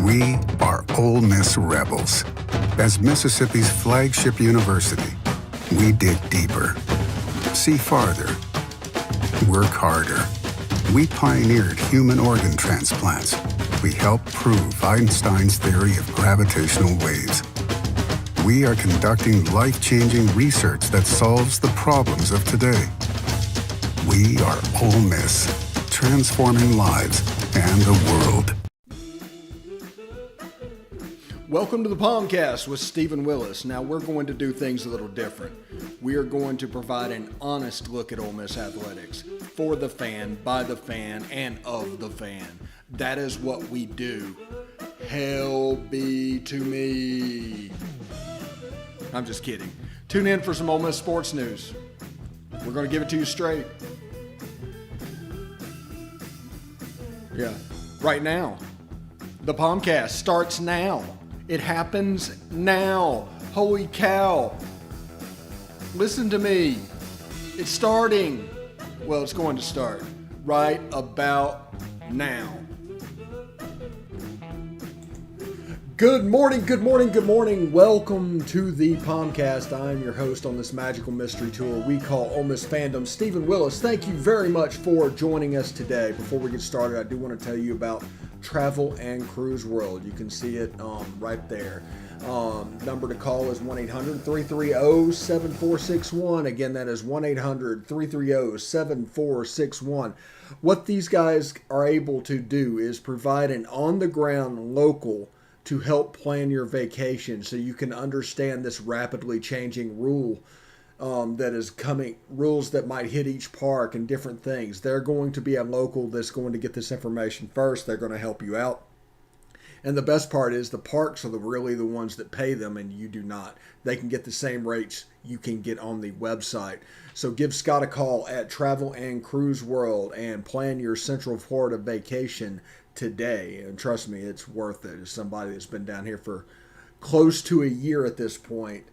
We are Ole Miss Rebels. As Mississippi's flagship university, we dig deeper, see farther, work harder. We pioneered human organ transplants. We helped prove Einstein's theory of gravitational waves. We are conducting life-changing research that solves the problems of today. We are Ole Miss, transforming lives and the world. Welcome to the POMcast with Stephen Willis. Now we're going to do things a little different. We are going to provide an honest look at Ole Miss athletics for the fan, by the fan, and of the fan. That is what we do. Hell be to me. I'm just kidding. Tune in for some Ole Miss sports news. We're going to give it to you straight. Yeah, right now. The POMcast starts now. It happens now. Holy cow. Listen to me. It's starting. Well, it's going to start right about now. Good morning, good morning, good morning. Welcome to the POMcast. I'm your host on this magical mystery tour we call Ole Miss Fandom, Stephen Willis. Thank you very much for joining us today. Before we get started, I do want to tell you about Travel and Cruise World. You can see it right there. Number to call is 1-800-330-7461. Again, that is 1-800-330-7461. What these guys are able to do is provide an on-the-ground local to help plan your vacation so you can understand this rapidly changing rule that is coming, rules that might hit each park and different things. They're going to be a local that's going to get this information first. They're going to help you out. And the best part is the parks are really the ones that pay them and you do not. They can get the same rates you can get on the website. So give Scott a call at Travel and Cruise World and plan your Central Florida vacation today. And trust me, it's worth it. As somebody that's been down here for close to a year at this point,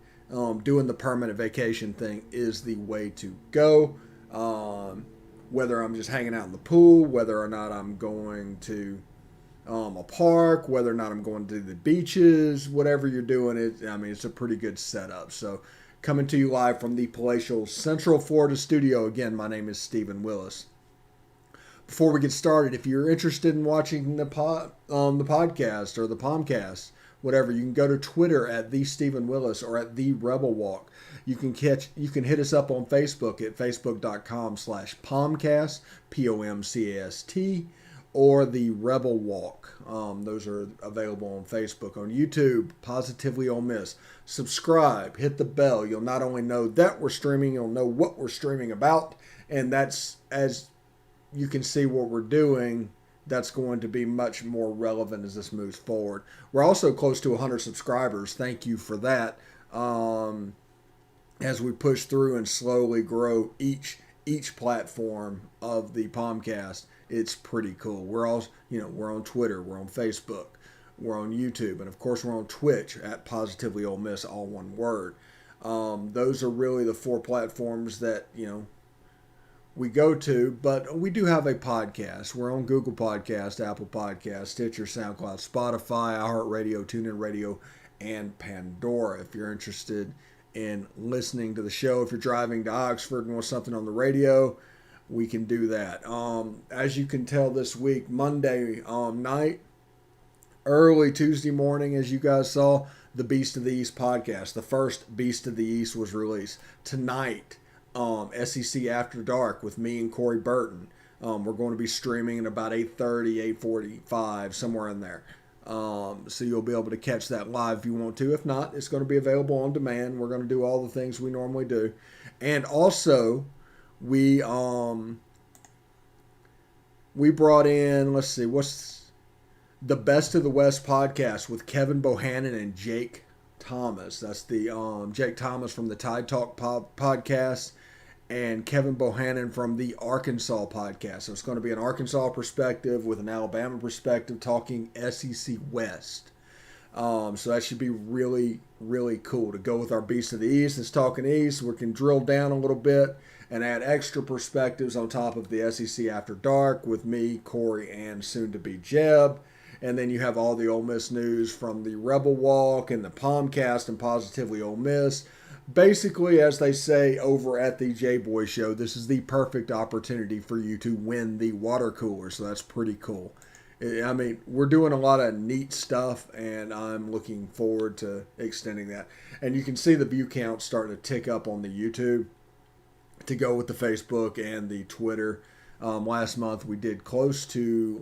doing the permanent vacation thing is the way to go. Whether I'm just hanging out in the pool, whether or not I'm going to a park, whether or not I'm going to the beaches, whatever you're doing, it's a pretty good setup. So coming to you live from the palatial Central Florida studio. Again, my name is Stephen Willis. Before we get started, if you're interested in watching the podcast or the POMcast, whatever, you can go to Twitter at the Stephen Willis or at the Rebel Walk. You can hit us up on Facebook at facebook.com/POMcast, POMcast, or the Rebel Walk. Those are available on Facebook. On YouTube, Positively Ole Miss. Subscribe, hit the bell. You'll not only know that we're streaming, you'll know what we're streaming about, and that's, as you can see what we're doing, that's going to be much more relevant as this moves forward. We're also close to 100 subscribers. Thank you for that. As we push through and slowly grow each platform of the POMcast, it's pretty cool. We're on Twitter, we're on Facebook, we're on YouTube, and of course we're on Twitch at Positively Ole Miss, all one word. Those are really the four platforms that, we go to, but we do have a podcast. We're on Google Podcast, Apple Podcast, Stitcher, SoundCloud, Spotify, iHeartRadio, TuneIn Radio, and Pandora. If you're interested in listening to the show, if you're driving to Oxford and want something on the radio, we can do that. As you can tell this week, Monday night, early Tuesday morning, as you guys saw, the Beast of the East podcast. The first Beast of the East was released. Tonight, SEC After Dark with me and Corey Burton. We're going to be streaming at about 8:30, 8:45, somewhere in there. So you'll be able to catch that live if you want to. If not, it's going to be available on demand. We're going to do all the things we normally do. And also, we brought in, let's see, what's the Best of the West podcast with Kevin Bohannon and Jake Thomas. That's the Jake Thomas from the Tide Talk podcast and Kevin Bohannon from the Arkansas podcast. So it's going to be an Arkansas perspective with an Alabama perspective talking SEC West. So that should be really, really cool to go with our Beast of the East. It's talking East. We can drill down a little bit and add extra perspectives on top of the SEC After Dark with me, Corey, and soon to be Jeb. And then you have all the Ole Miss news from the Rebel Walk and the POMcast and Positively Ole Miss. Basically, as they say over at the J-Boy Show, this is the perfect opportunity for you to win the water cooler. So that's pretty cool. I mean, we're doing a lot of neat stuff, and I'm looking forward to extending that. And you can see the view count starting to tick up on the YouTube to go with the Facebook and the Twitter. Last month we did close to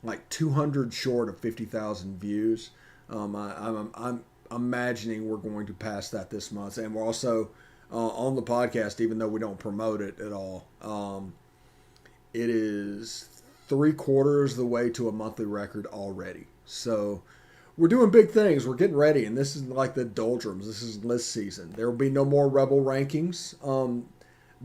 like 200 short of 50,000 views. I'm imagining we're going to pass that this month, and we're also on the podcast, even though we don't promote it at all. It is 3/4 of the way to a monthly record already. So we're doing big things. We're getting ready, and this is like the doldrums. This is list season. There will be no more Rebel rankings.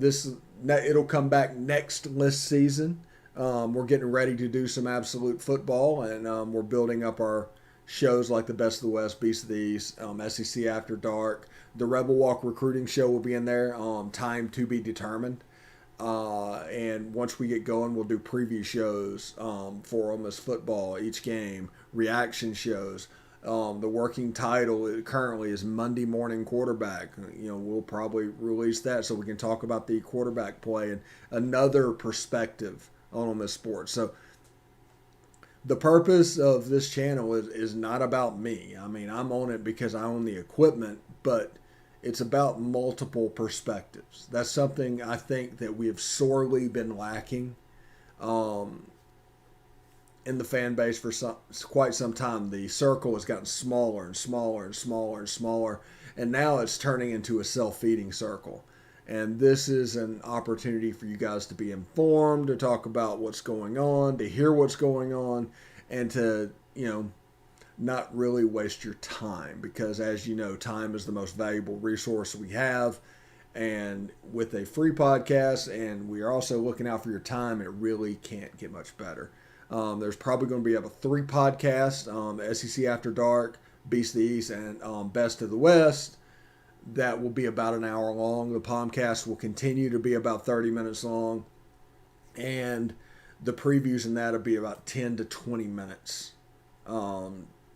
It'll come back next list season. We're getting ready to do some absolute football, and we're building up our shows like the Best of the West, Beast of the East, SEC After Dark. The Rebel Walk recruiting show will be in there. Time to be determined. And once we get going, we'll do preview shows for Ole Miss football, each game, reaction shows. The working title currently is Monday Morning Quarterback. We'll probably release that so we can talk about the quarterback play and another perspective on Ole Miss sports. So the purpose of this channel is not about me. I mean, I'm on it because I own the equipment, but it's about multiple perspectives. That's something I think that we have sorely been lacking in the fan base for quite some time. The circle has gotten smaller and smaller and smaller and smaller, and now it's turning into a self-feeding circle. And this is an opportunity for you guys to be informed, to talk about what's going on, to hear what's going on, and to, not really waste your time. Because as you know, time is the most valuable resource we have. And with a free podcast, and we are also looking out for your time, it really can't get much better. There's probably going to be a 3 podcasts, SEC After Dark, Beast of the East, and Best of the West. That will be about an hour long. The POMcast will continue to be about 30 minutes long. And the previews in that will be about 10 to 20 minutes.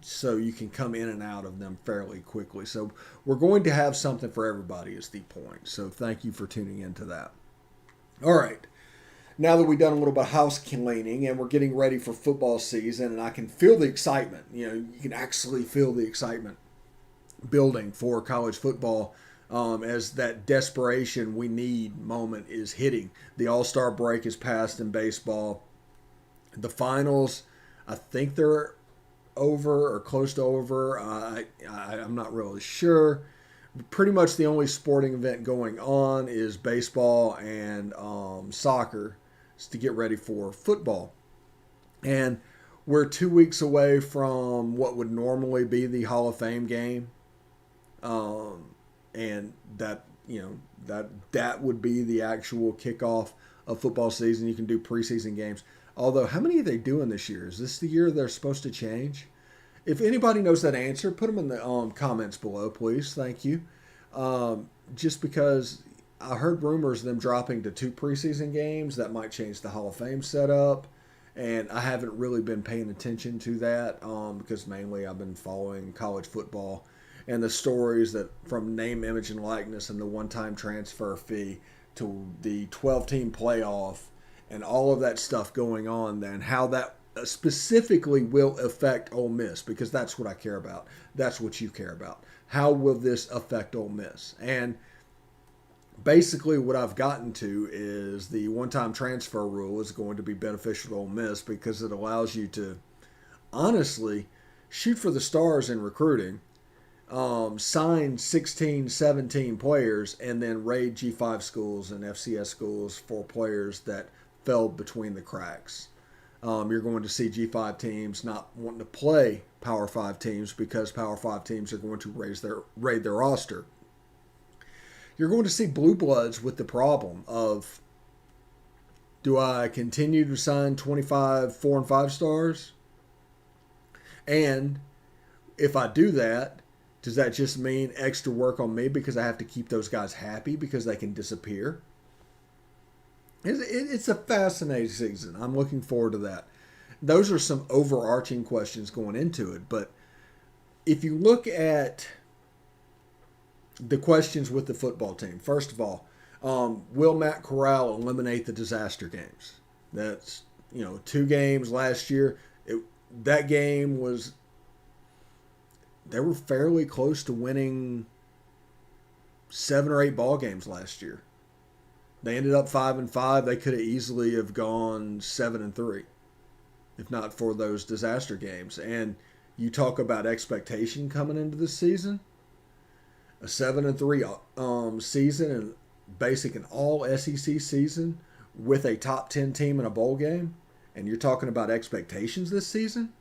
So you can come in and out of them fairly quickly. So we're going to have something for everybody is the point. So thank you for tuning into that. All right. Now that we've done a little bit of house cleaning and we're getting ready for football season, and I can feel the excitement. You can actually feel the excitement building for college football as that desperation we need moment is hitting. The All-Star break is passed in baseball. The finals, I think they're over or close to over. I'm not really sure. Pretty much the only sporting event going on is baseball and soccer to get ready for football. And we're 2 weeks away from what would normally be the Hall of Fame game. And that would be the actual kickoff of football season. You can do preseason games. Although, how many are they doing this year? Is this the year they're supposed to change? If anybody knows that answer, put them in the comments below, please. Thank you. Just because I heard rumors of them dropping to 2 preseason games, that might change the Hall of Fame setup. And I haven't really been paying attention to that because mainly I've been following college football and the stories that from name, image, and likeness and the one-time transfer fee to the 12-team playoff and all of that stuff going on then, how that specifically will affect Ole Miss, because that's what I care about. That's what you care about. How will this affect Ole Miss? And basically what I've gotten to is the one-time transfer rule is going to be beneficial to Ole Miss because it allows you to honestly shoot for the stars in recruiting, sign 16, 17 players, and then raid G5 schools and FCS schools for players that fell between the cracks. You're going to see G5 teams not wanting to play Power 5 teams because Power 5 teams are going to raid their roster. You're going to see blue bloods with the problem of, do I continue to sign 25 4 and 5 stars? And if I do that, does that just mean extra work on me because I have to keep those guys happy because they can disappear? It's a fascinating season. I'm looking forward to that. those are some overarching questions going into it. But if you look at the questions with the football team, first of all, will Matt Corral eliminate the disaster games? That's 2 games last year. That game was, they were fairly close to winning 7 or 8 ball games last year. They ended up 5-5. They could have easily have gone 7-3, if not for those disaster games. And you talk about expectation coming into the season. A 7-3 season and basic an all SEC season with a top 10 team in a bowl game, and you're talking about expectations this season.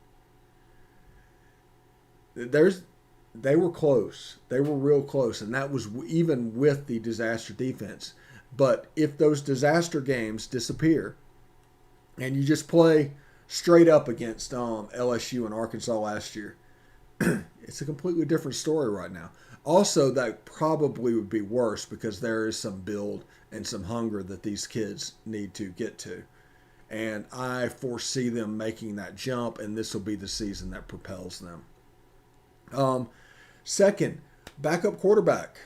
They were close. They were real close, and that was even with the disaster defense. But if those disaster games disappear, and you just play straight up against LSU and Arkansas last year, it's a completely different story right now. Also, that probably would be worse because there is some build and some hunger that these kids need to get to. And I foresee them making that jump, and this will be the season that propels them. Second, backup quarterback.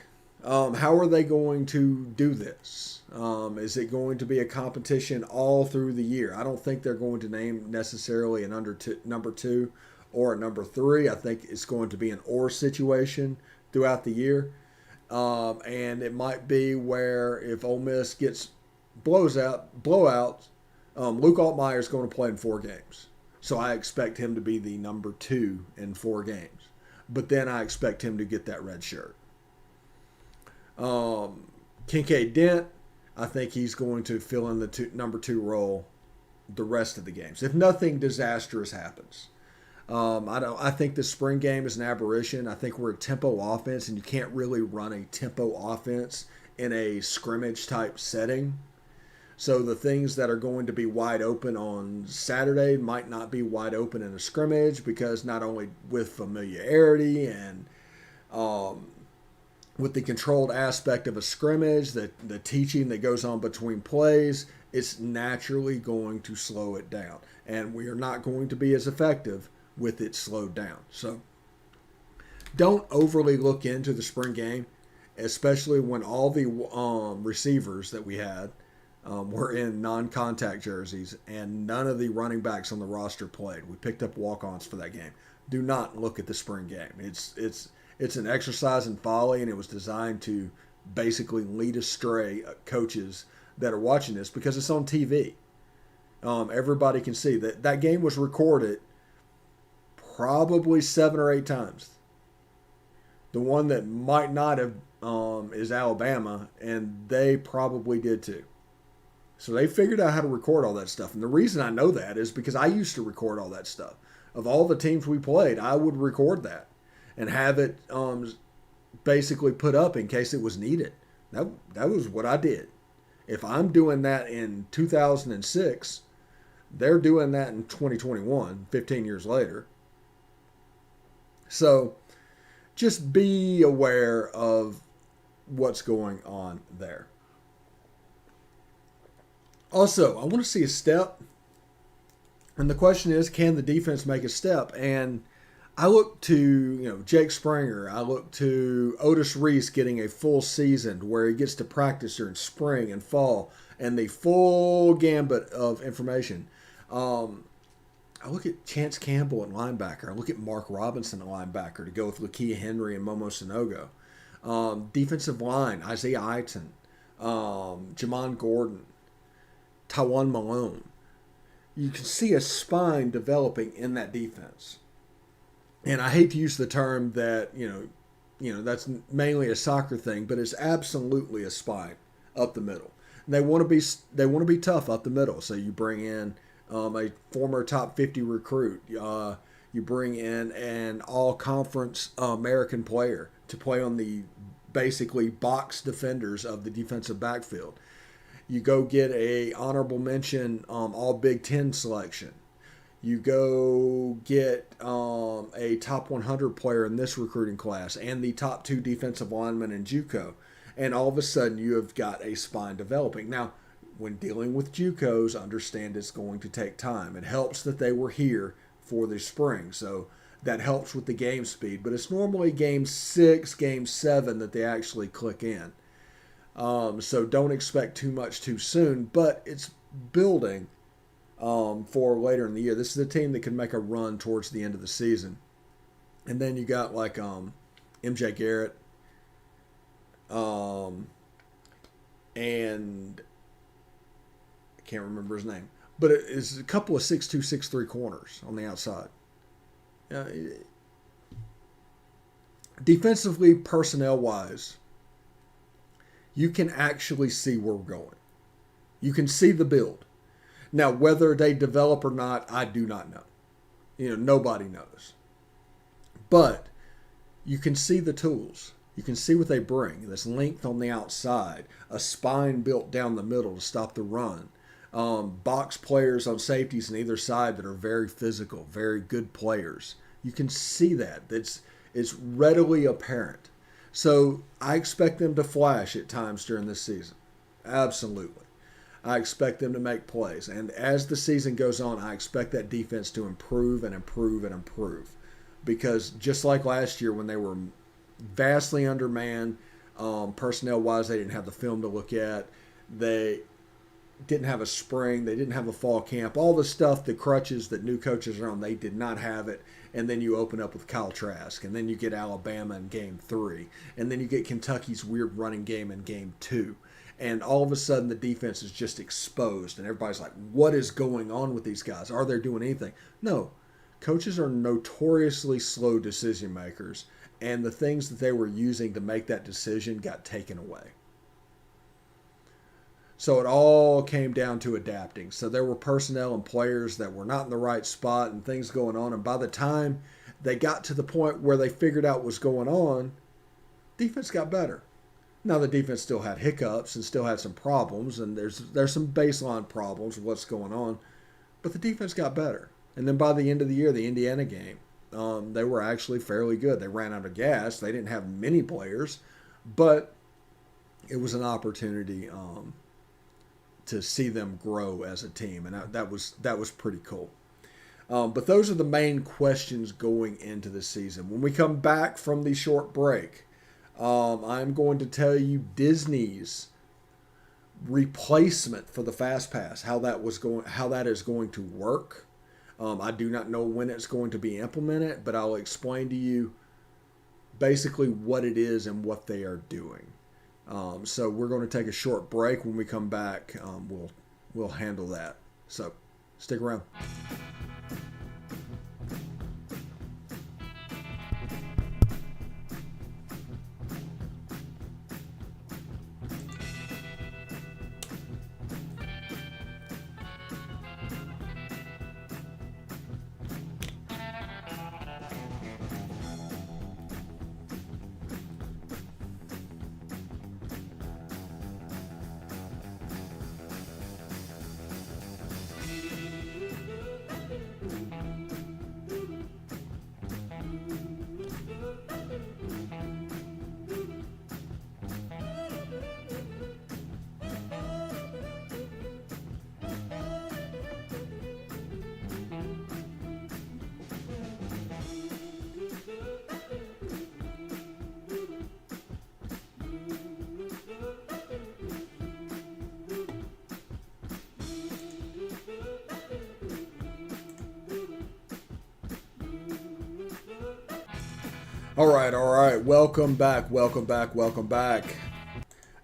How are they going to do this? Is it going to be a competition all through the year? I don't think they're going to name necessarily an number 2 or a number 3. I think it's going to be an or situation throughout the year. And it might be where if Ole Miss gets blowouts, Luke Altmaier is going to play in 4 games. So I expect him to be the number 2 in 4 games. But then I expect him to get that red shirt. Kincaid Dent, I think he's going to fill in the number 2 role the rest of the games, if nothing disastrous happens. I think the spring game is an aberration. I think we're a tempo offense, and you can't really run a tempo offense in a scrimmage type setting. So the things that are going to be wide open on Saturday might not be wide open in a scrimmage, because not only with familiarity and with the controlled aspect of a scrimmage, the teaching that goes on between plays, it's naturally going to slow it down. And we are not going to be as effective with it slowed down. So don't overly look into the spring game, especially when all the receivers that we had were in non-contact jerseys and none of the running backs on the roster played. We picked up walk-ons for that game. Do not look at the spring game. It's an exercise in folly, and it was designed to basically lead astray coaches that are watching this because it's on TV. Everybody can see that game was recorded probably 7 or 8 times. The one that might not have is Alabama, and they probably did too. So they figured out how to record all that stuff. And the reason I know that is because I used to record all that stuff. Of all the teams we played, I would record that and have it basically put up in case it was needed. That was what I did. If I'm doing that in 2006, they're doing that in 2021, 15 years later. So just be aware of what's going on there. Also, I want to see a step. And the question is, can the defense make a step? And I look to, Jake Springer. I look to Otis Reese getting a full season where he gets to practice during spring and fall and the full gambit of information. I look at Chance Campbell at linebacker. I look at Mark Robinson at linebacker to go with Lakia Henry and Momo Sanogo. Defensive line, Isaiah Eiton, Jamon Gordon, Tawan Malone. You can see a spine developing in that defense. And I hate to use the term that, that's mainly a soccer thing, but it's absolutely a spine up the middle. And they want to be tough up the middle. So you bring in a former top 50 recruit. You bring in an all-conference American player to play on the basically box defenders of the defensive backfield. You go get a honorable mention all Big Ten selection. You go get a top 100 player in this recruiting class and the top 2 defensive linemen in JUCO. And all of a sudden you have got a spine developing. Now, when dealing with JUCOs, understand it's going to take time. It helps that they were here for the spring, so that helps with the game speed. But it's normally game 6, game 7 that they actually click in. So don't expect too much too soon, but it's building for later in the year. This is a team that can make a run towards the end of the season. And then you got like MJ Garrett and I can't remember his name, but it is a couple of 6'2", 6'3" corners on the outside. Defensively, personnel-wise, you can actually see where we're going. You can see the build. Now, whether they develop or not, I do not know. Nobody knows. But you can see the tools. You can see what they bring. This length on the outside, a spine built down the middle to stop the run, box players on safeties on either side that are very physical, very good players. You can see that. It's readily apparent. So I expect them to flash at times during this season. Absolutely. I expect them to make plays. And as the season goes on, I expect that defense to improve and improve and improve. Because just like last year when they were vastly undermanned, personnel-wise, they didn't have the film to look at. They didn't have a spring. They didn't have a fall camp. All the stuff, the crutches that new coaches are on, they did not have it. And then you open up with Kyle Trask. And then you get Alabama in game 3. And then you get Kentucky's weird running game in game 2. And all of a sudden the defense is just exposed. And everybody's like, what is going on with these guys? Are they doing anything? No. Coaches are notoriously slow decision makers. And the things that they were using to make that decision got taken away. So it all came down to adapting. So there were personnel and players that were not in the right spot and things going on. And by the time they got to the point where they figured out what was going on, defense got better. Now the defense still had hiccups and still had some problems. And there's some baseline problems with what's going on. But the defense got better. And then by the end of the year, the Indiana game, they were actually fairly good. They ran out of gas. They didn't have many players. But it was an opportunity to see them grow as a team, and that was pretty cool. But those are the main questions going into the season. When we come back from the short break, I'm going to tell you Disney's replacement for the Fast Pass, how that is going to work. I do not know when it's going to be implemented, but I'll explain to you basically what it is and what they are doing. So we're going to take a short break. When we come back, we'll handle that. So stick around. All right. Welcome back.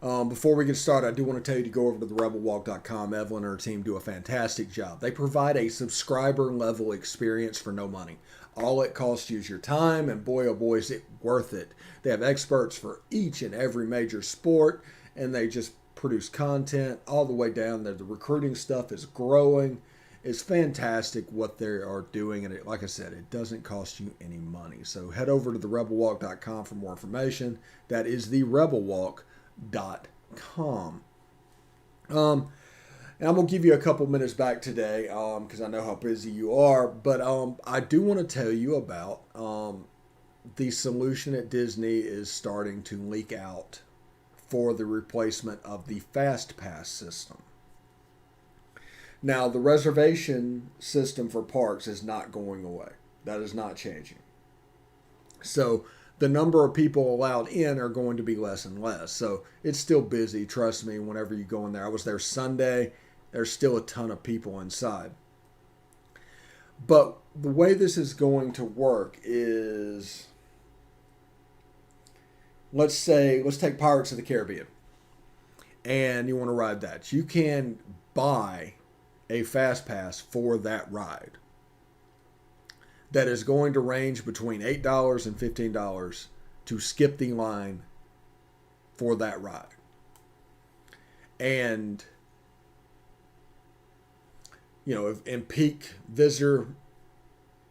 Before we get started, I do want to tell you to go over to therebelwalk.com. Evelyn and her team do a fantastic job. They provide a subscriber level experience for no money. All it costs you is your time, and boy, oh boy, is it worth it. They have experts for each and every major sport, and they just produce content all the way down there. The recruiting stuff is growing. It's fantastic what they are doing, and like I said, it doesn't cost you any money. So head over to therebelwalk.com for more information. That is therebelwalk.com. And I'm going to give you a couple minutes back today because I know how busy you are, but I do want to tell you about the solution at Disney is starting to leak out for the replacement of the Fast Pass system. Now, the reservation system for parks is not going away. That is not changing. So the number of people allowed in are going to be less and less. So it's still busy. Trust me, whenever you go in there. I was there Sunday. There's still a ton of people inside. But the way this is going to work is, let's take Pirates of the Caribbean. And you want to ride that. You can buy a fast pass for that ride that is going to range between $8 and $15 to skip the line for that ride. And, you know, if in peak visitor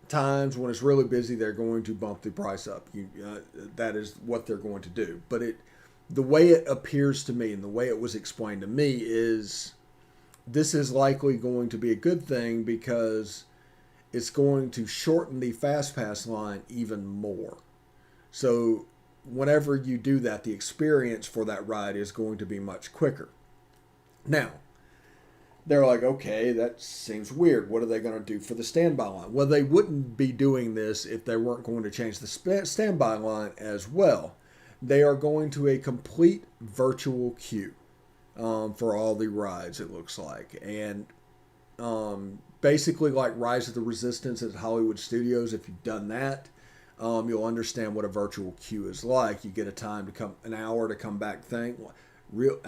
times when it's really busy, they're going to bump the price up. That is what they're going to do. But the way it appears to me and the way it was explained to me is this is likely going to be a good thing because it's going to shorten the fast pass line even more. So whenever you do that, the experience for that ride is going to be much quicker. Now, they're like, okay, that seems weird. What are they going to do for the standby line? Well, they wouldn't be doing this if they weren't going to change the standby line as well. They are going to a complete virtual queue for all the rides, it looks like. And basically like Rise of the Resistance at Hollywood Studios, if you've done that, you'll understand what a virtual queue is like. You get an hour to come back thing. Real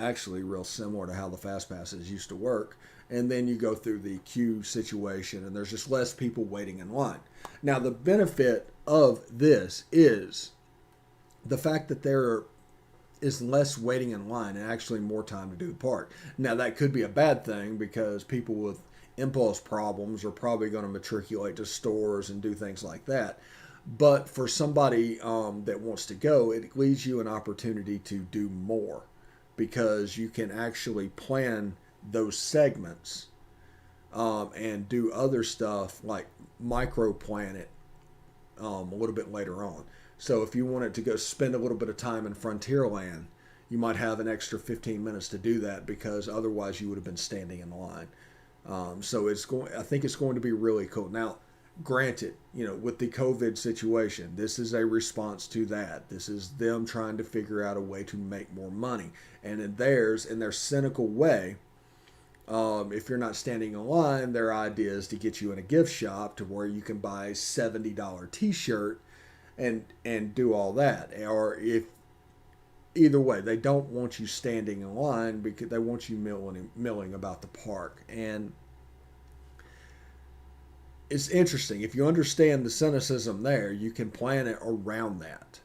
similar to how the fast passes used to work. And then you go through the queue situation and there's just less people waiting in line. Now the benefit of this is the fact that there is less waiting in line and actually more time to do the park. Now that could be a bad thing because people with impulse problems are probably going to matriculate to stores and do things like that. But for somebody that wants to go, it leaves you an opportunity to do more because you can actually plan those segments and do other stuff like micro plan it a little bit later on. So if you wanted to go spend a little bit of time in Frontierland, you might have an extra 15 minutes to do that because otherwise you would have been standing in line. So I think it's going to be really cool. Now, granted, with the COVID situation, this is a response to that. This is them trying to figure out a way to make more money. And in their cynical way, if you're not standing in line, their idea is to get you in a gift shop to where you can buy a $70 t-shirt and do all that. Or either way, they don't want you standing in line because they want you milling about the park. And it's interesting. If you understand the cynicism there, you can plan it around that.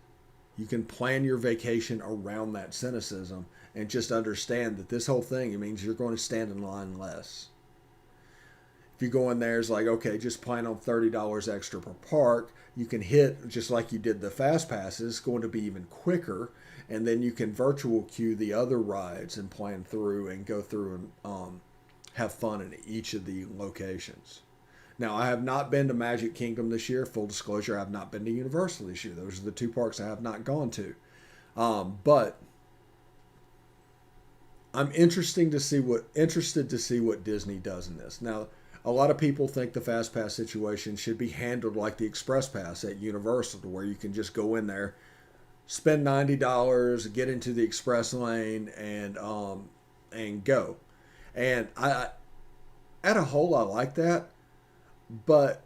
You can plan your vacation around that cynicism and just understand that this whole thing, it means you're going to stand in line less. If you go in there, it's like, okay, just plan on $30 extra per park. You can hit, just like you did the fast passes, it's going to be even quicker. And then you can virtual queue the other rides and plan through and go through and have fun in each of the locations. Now, I have not been to Magic Kingdom this year. Full disclosure, I have not been to Universal this year. Those are the two parks I have not gone to. But I'm interested to see what Disney does in this. Now, a lot of people think the Fast Pass situation should be handled like the Express Pass at Universal, to where you can just go in there, spend $90, get into the express lane, and go. And at a whole, I like that. But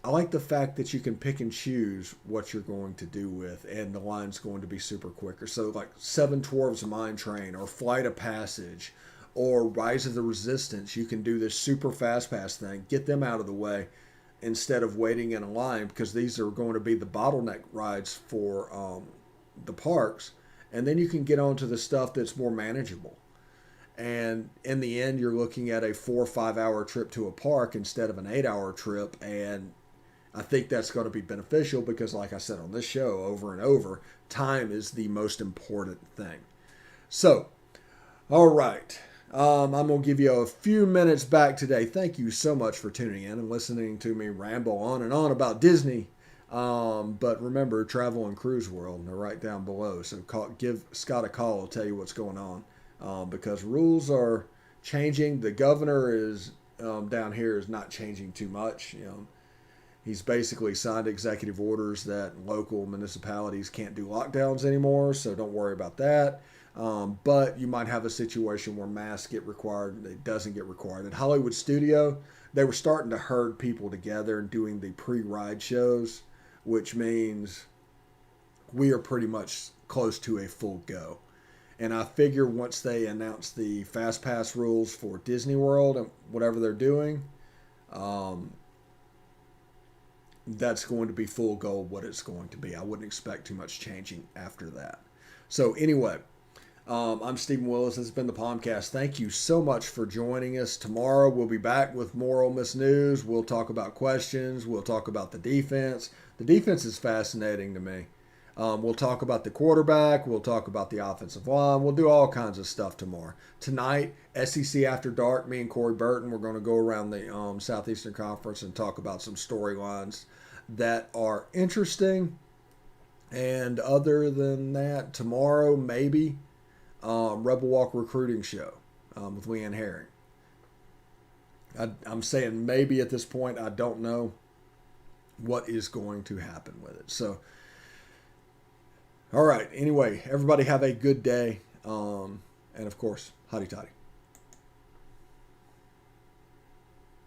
I like the fact that you can pick and choose what you're going to do with, and the line's going to be super quicker. So like Seven Dwarfs Mine Train or Flight of Passage or Rise of the Resistance, you can do this super fast pass thing, get them out of the way instead of waiting in a line, because these are going to be the bottleneck rides for the parks. And then you can get onto the stuff that's more manageable. And in the end, you're looking at a 4 or 5 hour trip to a park instead of an 8-hour trip. And I think that's going to be beneficial because, like I said on this show over and over, time is the most important thing. So, all right. I'm going to give you a few minutes back today. Thank you so much for tuning in and listening to me ramble on and on about Disney. But remember, Travel and Cruise World, they're right down below. So give Scott a call. I'll tell you what's going on. Because rules are changing. The governor is down here is not changing too much. He's basically signed executive orders that local municipalities can't do lockdowns anymore, so don't worry about that. But you might have a situation where masks get required, it doesn't get required. At Hollywood Studio, they were starting to herd people together and doing the pre-ride shows, which means we are pretty much close to a full go. And I figure once they announce the Fast Pass rules for Disney World and whatever they're doing, that's going to be full go what it's going to be. I wouldn't expect too much changing after that. So anyway, I'm Stephen Willis. This has been the POMcast. Thank you so much for joining us. Tomorrow we'll be back with more Ole Miss news. We'll talk about questions. We'll talk about the defense. The defense is fascinating to me. We'll talk about the quarterback. We'll talk about the offensive line. We'll do all kinds of stuff tomorrow. Tonight, SEC After Dark, me and Corey Burton, we're going to go around the Southeastern Conference and talk about some storylines that are interesting. And other than that, tomorrow, maybe, Rebel Walk Recruiting Show with Leanne Herring. I'm saying maybe at this point. I don't know what is going to happen with it. So, all right. Anyway, everybody have a good day. And of course, hotty toddy.